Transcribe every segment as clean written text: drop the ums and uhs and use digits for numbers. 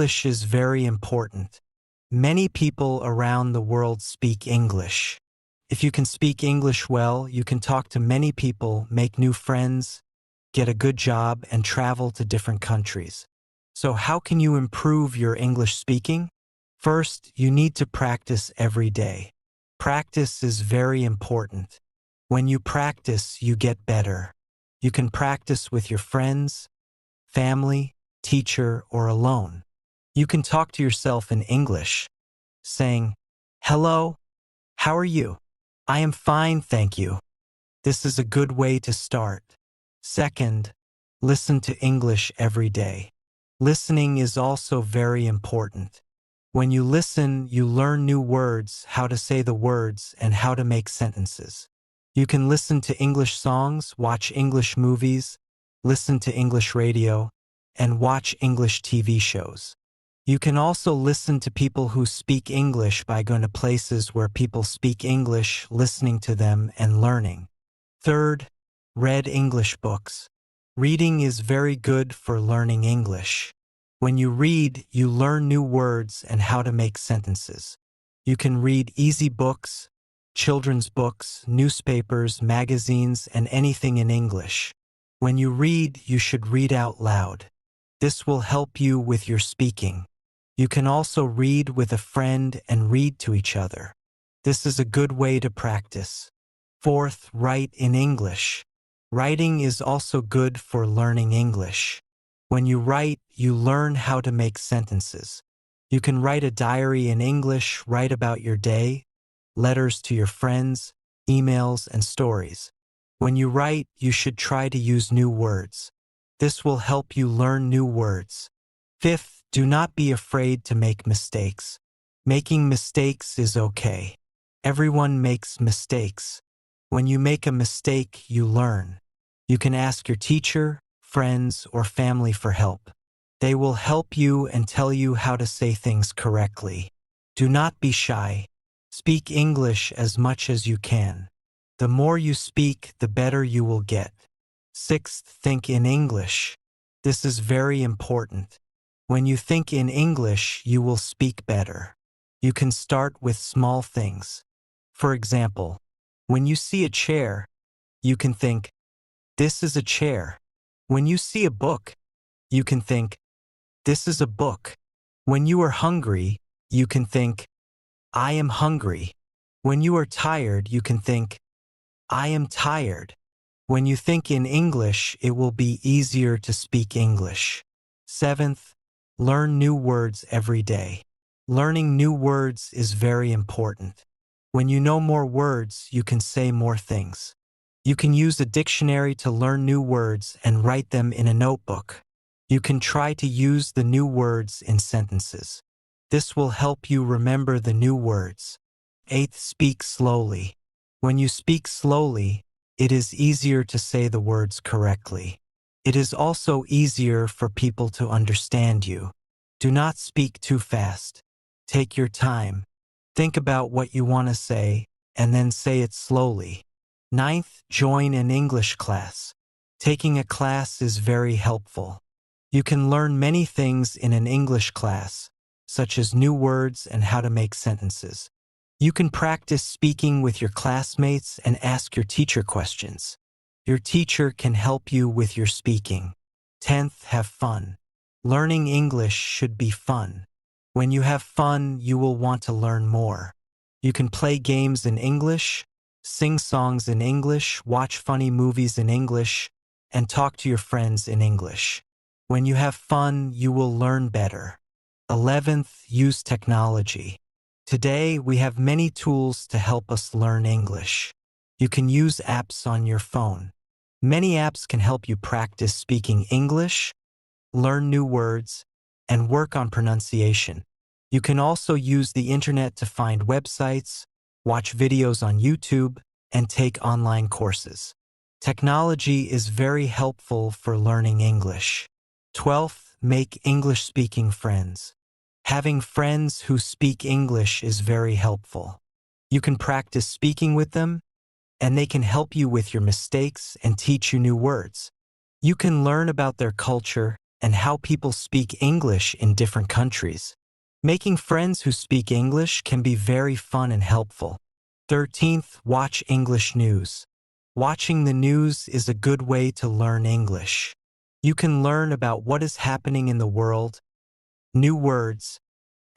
English is very important. Many people around the world speak English. If you can speak English well, you can talk to many people, make new friends, get a good job, and travel to different countries. So how can you improve your English speaking? First, you need to practice every day. Practice is very important. When you practice, you get better. You can practice with your friends, family, teacher, or alone. You can talk to yourself in English, saying, "Hello, how are you? I am fine, thank you." This is a good way to start. Second, listen to English every day. Listening is also very important. When you listen, you learn new words, how to say the words, and how to make sentences. You can listen to English songs, watch English movies, listen to English radio, and watch English TV shows. You can also listen to people who speak English by going to places where people speak English, listening to them, and learning. Third, read English books. Reading is very good for learning English. When you read, you learn new words and how to make sentences. You can read easy books, children's books, newspapers, magazines, and anything in English. When you read, you should read out loud. This will help you with your speaking. You can also read with a friend and read to each other. This is a good way to practice. Fourth, write in English. Writing is also good for learning English. When you write, you learn how to make sentences. You can write a diary in English, write about your day, letters to your friends, emails, and stories. When you write, you should try to use new words. This will help you learn new words. Fifth, do not be afraid to make mistakes. Making mistakes is okay. Everyone makes mistakes. When you make a mistake, you learn. You can ask your teacher, friends, or family for help. They will help you and tell you how to say things correctly. Do not be shy. Speak English as much as you can. The more you speak, the better you will get. Sixth, think in English. This is very important. When you think in English, you will speak better. You can start with small things. For example, when you see a chair, you can think, "This is a chair." When you see a book, you can think, "This is a book." When you are hungry, you can think, "I am hungry." When you are tired, you can think, "I am tired." When you think in English, it will be easier to speak English. Seventh, learn new words every day. Learning new words is very important. When you know more words, you can say more things. You can use a dictionary to learn new words and write them in a notebook. You can try to use the new words in sentences. This will help you remember the new words. Eighth, speak slowly. When you speak slowly, it is easier to say the words correctly. It is also easier for people to understand you. Do not speak too fast. Take your time. Think about what you want to say, and then say it slowly. Ninth, join an English class. Taking a class is very helpful. You can learn many things in an English class, such as new words and how to make sentences. You can practice speaking with your classmates and ask your teacher questions. Your teacher can help you with your speaking. 10th, have fun. Learning English should be fun. When you have fun, you will want to learn more. You can play games in English, sing songs in English, watch funny movies in English, and talk to your friends in English. When you have fun, you will learn better. 11th, use technology. Today, we have many tools to help us learn English. You can use apps on your phone. Many apps can help you practice speaking English, learn new words, and work on pronunciation. You can also use the internet to find websites, watch videos on YouTube, and take online courses. Technology is very helpful for learning English. 12th, make English-speaking friends. Having friends who speak English is very helpful. You can practice speaking with them, and they can help you with your mistakes and teach you new words. You can learn about their culture and how people speak English in different countries. Making friends who speak English can be very fun and helpful. 13th, watch English news. Watching the news is a good way to learn English. You can learn about what is happening in the world, new words,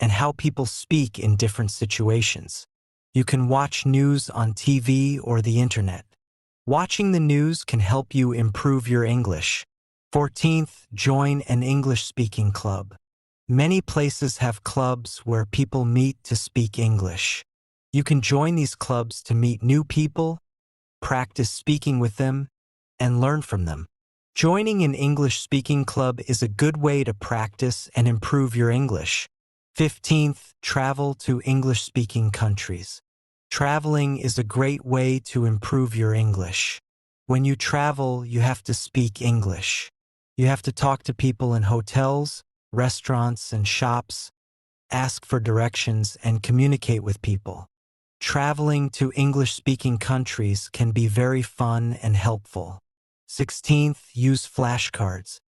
and how people speak in different situations. You can watch news on TV or the internet. Watching the news can help you improve your English. 14th, join an English-speaking club. Many places have clubs where people meet to speak English. You can join these clubs to meet new people, practice speaking with them, and learn from them. Joining an English-speaking club is a good way to practice and improve your English. 15th, travel to English-speaking countries. Traveling is a great way to improve your English. When you travel, you have to speak English. You have to talk to people in hotels, restaurants, and shops, ask for directions, and communicate with people. Traveling to English-speaking countries can be very fun and helpful. 16th, use flashcards.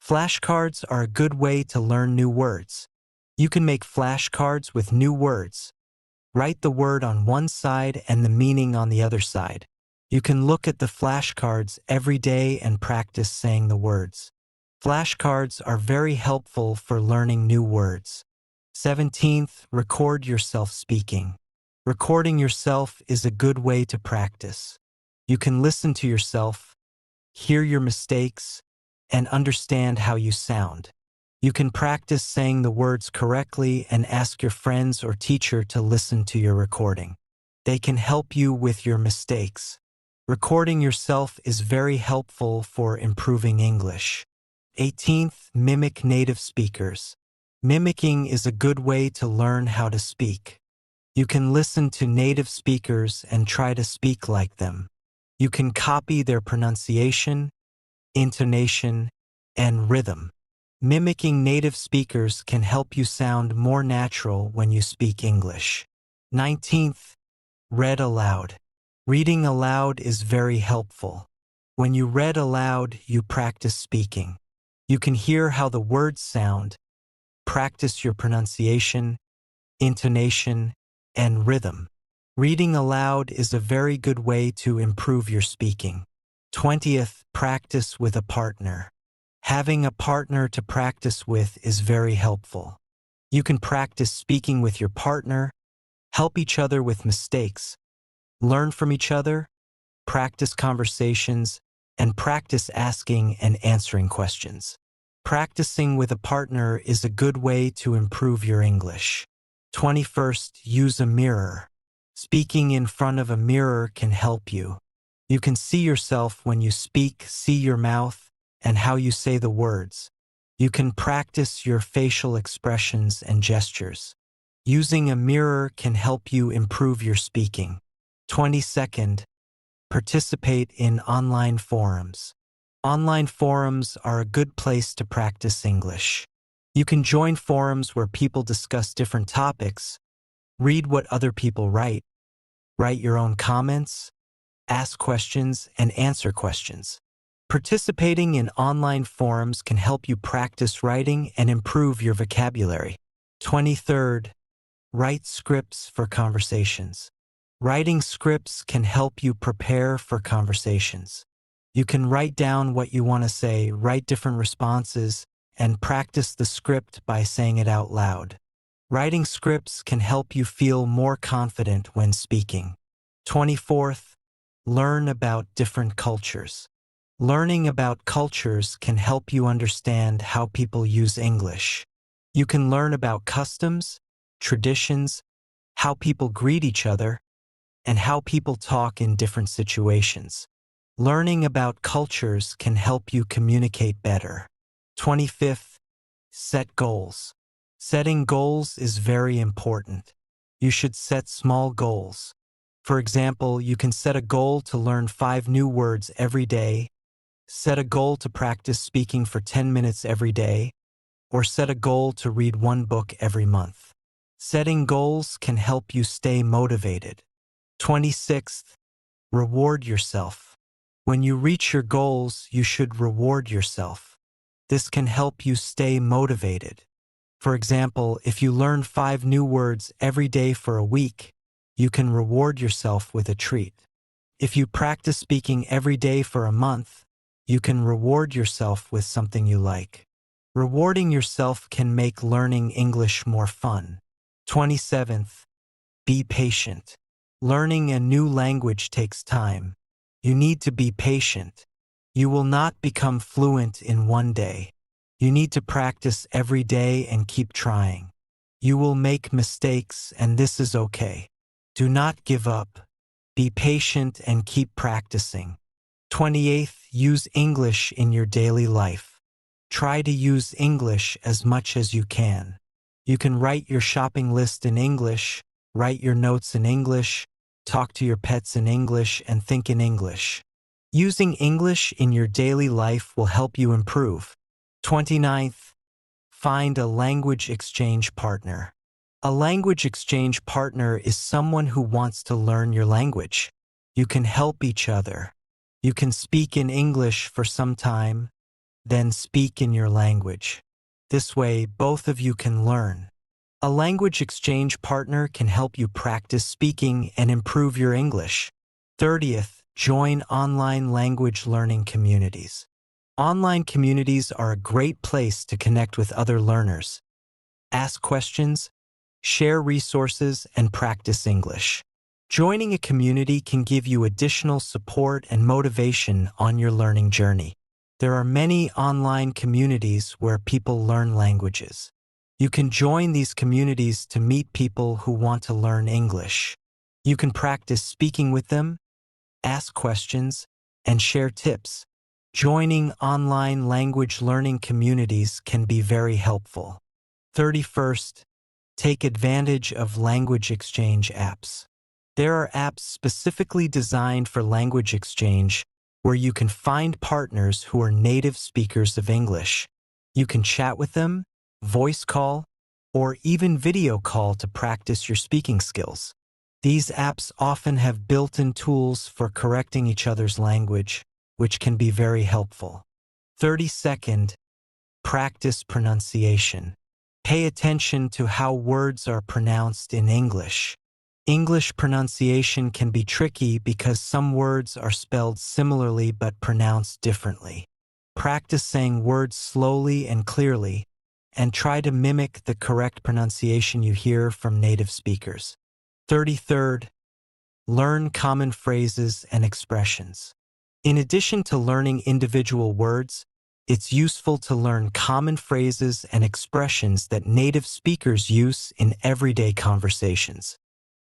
Flashcards are a good way to learn new words. You can make flashcards with new words. Write the word on one side and the meaning on the other side. You can look at the flashcards every day and practice saying the words. Flashcards are very helpful for learning new words. 17th, record yourself speaking. Recording yourself is a good way to practice. You can listen to yourself, hear your mistakes, and understand how you sound. You can practice saying the words correctly and ask your friends or teacher to listen to your recording. They can help you with your mistakes. Recording yourself is very helpful for improving English. 18th, mimic native speakers. Mimicking is a good way to learn how to speak. You can listen to native speakers and try to speak like them. You can copy their pronunciation, intonation, and rhythm. Mimicking native speakers can help you sound more natural when you speak English. 19th, read aloud. Reading aloud is very helpful. When you read aloud, you practice speaking. You can hear how the words sound, practice your pronunciation, intonation, and rhythm. Reading aloud is a very good way to improve your speaking. 20th, practice with a partner. Having a partner to practice with is very helpful. You can practice speaking with your partner, help each other with mistakes, learn from each other, practice conversations, and practice asking and answering questions. Practicing with a partner is a good way to improve your English. 21st, use a mirror. Speaking in front of a mirror can help you. You can see yourself when you speak, see your mouth, and how you say the words. You can practice your facial expressions and gestures. Using a mirror can help you improve your speaking. 22nd, participate in online forums. Online forums are a good place to practice English. You can join forums where people discuss different topics, read what other people write your own comments, ask questions, and answer questions. Participating in online forums can help you practice writing and improve your vocabulary. 23rd, write scripts for conversations. Writing scripts can help you prepare for conversations. You can write down what you want to say, write different responses, and practice the script by saying it out loud. Writing scripts can help you feel more confident when speaking. 24th, learn about different cultures. Learning about cultures can help you understand how people use English. You can learn about customs, traditions, how people greet each other, and how people talk in different situations. Learning about cultures can help you communicate better. 25th, set goals. Setting goals is very important. You should set small goals. For example, you can set a goal to learn 5 new words every day, set a goal to practice speaking for 10 minutes every day, or set a goal to read 1 book every month. Setting goals can help you stay motivated. 26th, reward yourself. When you reach your goals, you should reward yourself. This can help you stay motivated. For example, if you learn 5 new words every day for a week, you can reward yourself with a treat. If you practice speaking every day for a month, you can reward yourself with something you like. Rewarding yourself can make learning English more fun. 27th, be patient. Learning a new language takes time. You need to be patient. You will not become fluent in one day. You need to practice every day and keep trying. You will make mistakes, and this is okay. Do not give up. Be patient and keep practicing. 28th, use English in your daily life. Try to use English as much as you can. You can write your shopping list in English, write your notes in English, talk to your pets in English, and think in English. Using English in your daily life will help you improve. 29th, find a language exchange partner. A language exchange partner is someone who wants to learn your language. You can help each other. You can speak in English for some time, then speak in your language. This way, both of you can learn. A language exchange partner can help you practice speaking and improve your English. 30th, join online language learning communities. Online communities are a great place to connect with other learners. Ask questions, share resources, and practice English. Joining a community can give you additional support and motivation on your learning journey. There are many online communities where people learn languages. You can join these communities to meet people who want to learn English. You can practice speaking with them, ask questions, and share tips. Joining online language learning communities can be very helpful. 31st, take advantage of language exchange apps. There are apps specifically designed for language exchange where you can find partners who are native speakers of English. You can chat with them, voice call, or even video call to practice your speaking skills. These apps often have built-in tools for correcting each other's language, which can be very helpful. 32nd, practice pronunciation. Pay attention to how words are pronounced in English. English pronunciation can be tricky because some words are spelled similarly but pronounced differently. Practice saying words slowly and clearly, and try to mimic the correct pronunciation you hear from native speakers. 33rd, learn common phrases and expressions. In addition to learning individual words, it's useful to learn common phrases and expressions that native speakers use in everyday conversations.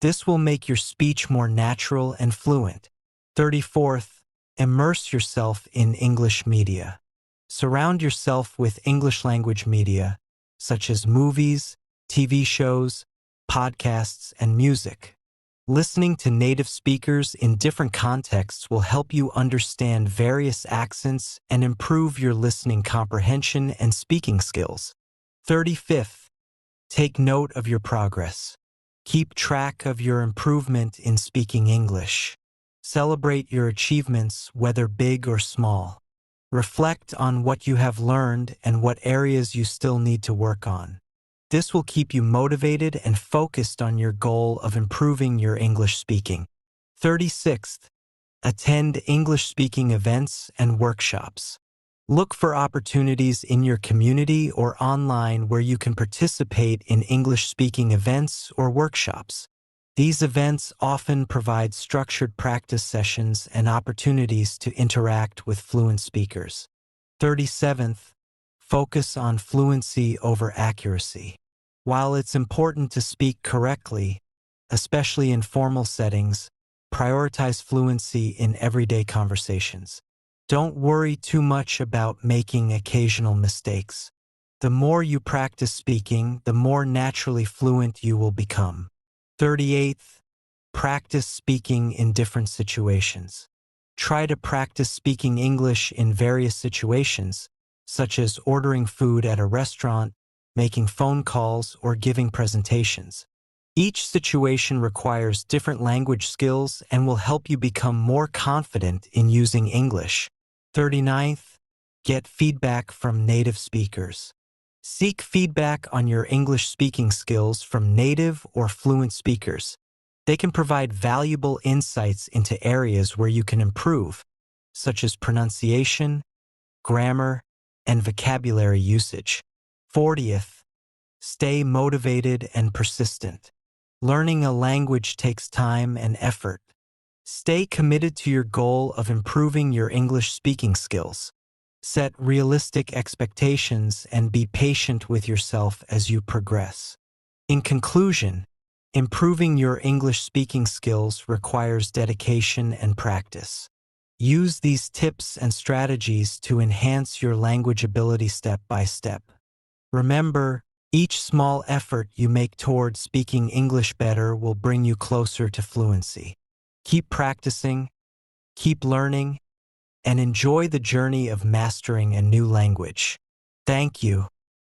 This will make your speech more natural and fluent. 34th, immerse yourself in English media. Surround yourself with English language media, such as movies, TV shows, podcasts, and music. Listening to native speakers in different contexts will help you understand various accents and improve your listening comprehension and speaking skills. 35th, take note of your progress. Keep track of your improvement in speaking English. Celebrate your achievements, whether big or small. Reflect on what you have learned and what areas you still need to work on. This will keep you motivated and focused on your goal of improving your English speaking. 36th, attend English speaking events and workshops. Look for opportunities in your community or online where you can participate in English speaking events or workshops. These events often provide structured practice sessions and opportunities to interact with fluent speakers. 37th, focus on fluency over accuracy. While it's important to speak correctly, especially in formal settings, prioritize fluency in everyday conversations. Don't worry too much about making occasional mistakes. The more you practice speaking, the more naturally fluent you will become. 38th, practice speaking in different situations. Try to practice speaking English in various situations, such as ordering food at a restaurant, making phone calls, or giving presentations. Each situation requires different language skills and will help you become more confident in using English. 39th, Get feedback from native speakers. Seek feedback on your English speaking skills from native or fluent speakers. They can provide valuable insights into areas where you can improve, such as pronunciation, grammar, and vocabulary usage. 40th, stay motivated and persistent. Learning a language takes time and effort. Stay committed to your goal of improving your English speaking skills. Set realistic expectations and be patient with yourself as you progress. In conclusion, improving your English speaking skills requires dedication and practice. Use these tips and strategies to enhance your language ability step by step. Remember, each small effort you make toward speaking English better will bring you closer to fluency. Keep practicing, keep learning, and enjoy the journey of mastering a new language. Thank you.